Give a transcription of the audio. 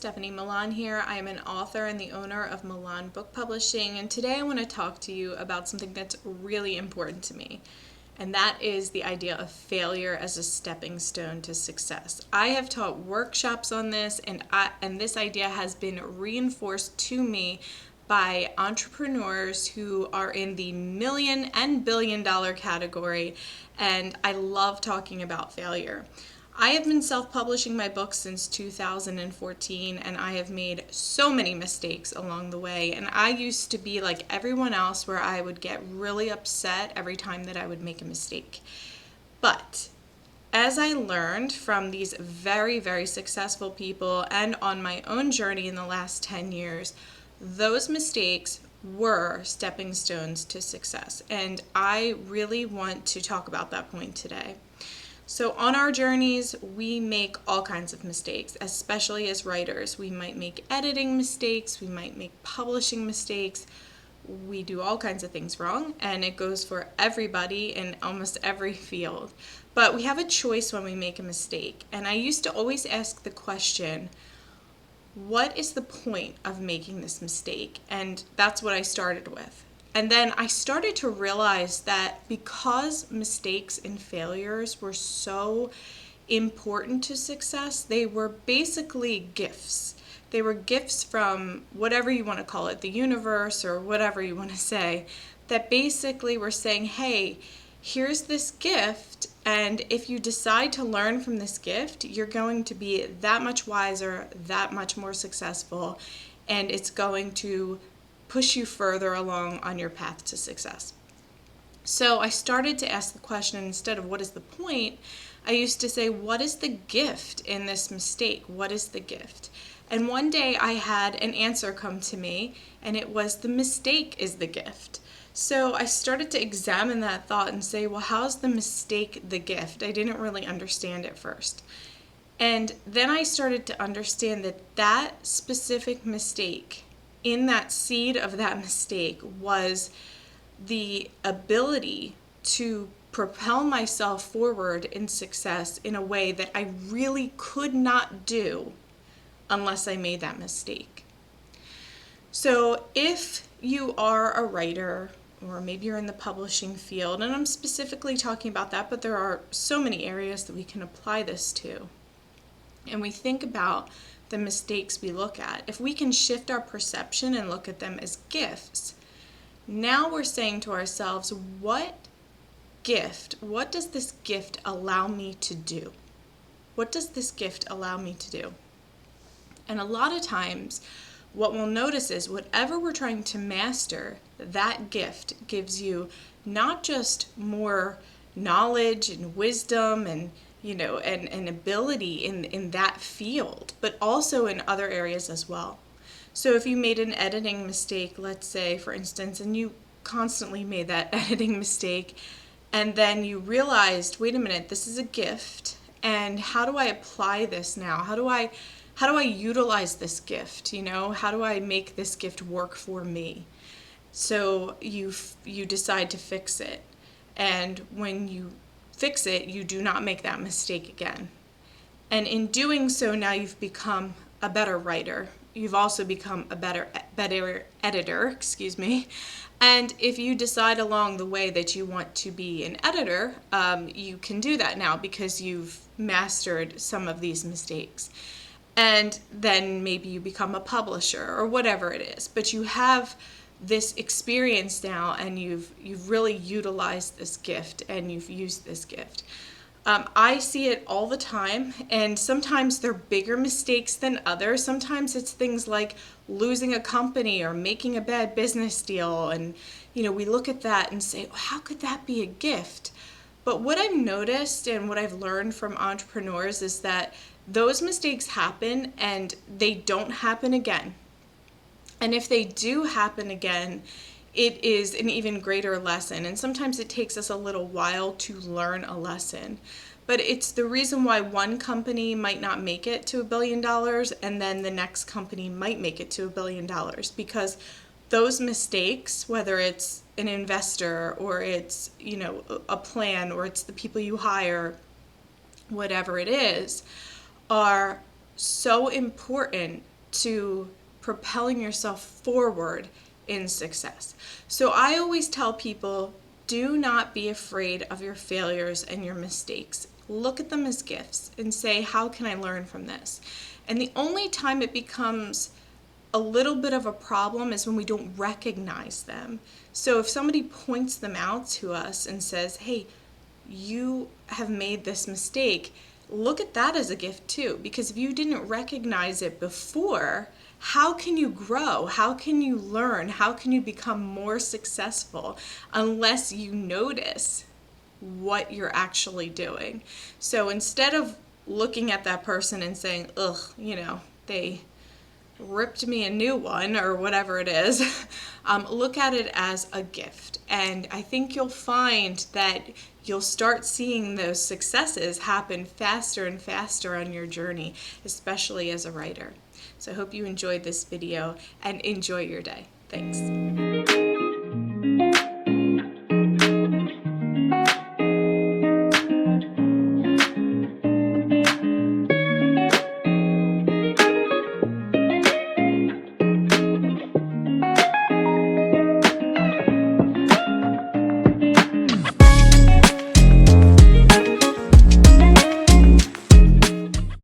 Stefani Milan here. I am an author and the owner of Milan Book Publishing, and today I want to talk to you about something that's really important to me, and that is the idea of failure as a stepping stone to success. I have taught workshops on this, and this idea has been reinforced to me by entrepreneurs who are in the million and billion-dollar category, and I love talking about failure. I have been self-publishing my books since 2014, and I have made so many mistakes along the way. And I used to be like everyone else, where I would get really upset every time that I would make a mistake. But as I learned from these very, very successful people and on my own journey in the last 10 years, those mistakes were stepping stones to success. And I really want to talk about that point today. So on our journeys, we make all kinds of mistakes, especially as writers. We might make editing mistakes, we might make publishing mistakes. We do all kinds of things wrong, and it goes for everybody in almost every field. But we have a choice when we make a mistake. And I used to always ask the question, what is the point of making this mistake? And that's what I started with. And then I started to realize that because mistakes and failures were so important to success, they were basically gifts. They were gifts from whatever you want to call it, the universe or whatever you want to say, that basically were saying, hey, here's this gift, and if you decide to learn from this gift, you're going to be that much wiser, that much more successful, and it's going to push you further along on your path to success. So I started to ask the question, instead of what is the point, I used to say, what is the gift in this mistake? What is the gift? And one day I had an answer come to me, and it was, the mistake is the gift. So I started to examine that thought and say, well, how is the mistake the gift? I didn't really understand it first. And then I started to understand that that specific mistake, in that seed of that mistake, was the ability to propel myself forward in success in a way that I really could not do unless I made that mistake. So if you are a writer, or maybe you're in the publishing field, and I'm specifically talking about that, but there are so many areas that we can apply this to, and we think about the mistakes we look at, if we can shift our perception and look at them as gifts, now we're saying to ourselves, what does this gift allow me to do? What does this gift allow me to do? And a lot of times, what we'll notice is whatever we're trying to master, that gift gives you not just more knowledge and wisdom and an ability in that field, but also in other areas as well. So if you made an editing mistake, let's say, for instance, and you constantly made that editing mistake, and then you realized, wait a minute, this is a gift, and how do I apply this now? How do I utilize this gift? How do I make this gift work for me? So you decide to fix it, and when you fix it, you do not make that mistake again. And in doing so, now you've become a better writer. You've also become a better editor, And if you decide along the way that you want to be an editor, you can do that now because you've mastered some of these mistakes. And then maybe you become a publisher or whatever it is. But you have this experience now, and you've really utilized this gift, and you've used this gift. I see it all the time, and sometimes they're bigger mistakes than others. Sometimes it's things like losing a company or making a bad business deal, and we look at that and say, how could that be a gift? But what I've noticed and what I've learned from entrepreneurs is that those mistakes happen and they don't happen again. And if they do happen again, it is an even greater lesson. And sometimes it takes us a little while to learn a lesson. But it's the reason why one company might not make it to $1 billion, and then the next company might make it to $1 billion. Because those mistakes, whether it's an investor or it's, a plan, or it's the people you hire, whatever it is, are so important to propelling yourself forward in success. So I always tell people, do not be afraid of your failures and your mistakes. Look at them as gifts and say, how can I learn from this? And the only time it becomes a little bit of a problem is when we don't recognize them. So if somebody points them out to us and says, hey, you have made this mistake, look at that as a gift too, because if you didn't recognize it before, how can you grow? How can you learn? How can you become more successful unless you notice what you're actually doing? So instead of looking at that person and saying, ugh, they ripped me a new one or whatever it is, look at it as a gift. And I think you'll find that you'll start seeing those successes happen faster and faster on your journey, especially as a writer. So I hope you enjoyed this video and enjoy your day. Thanks.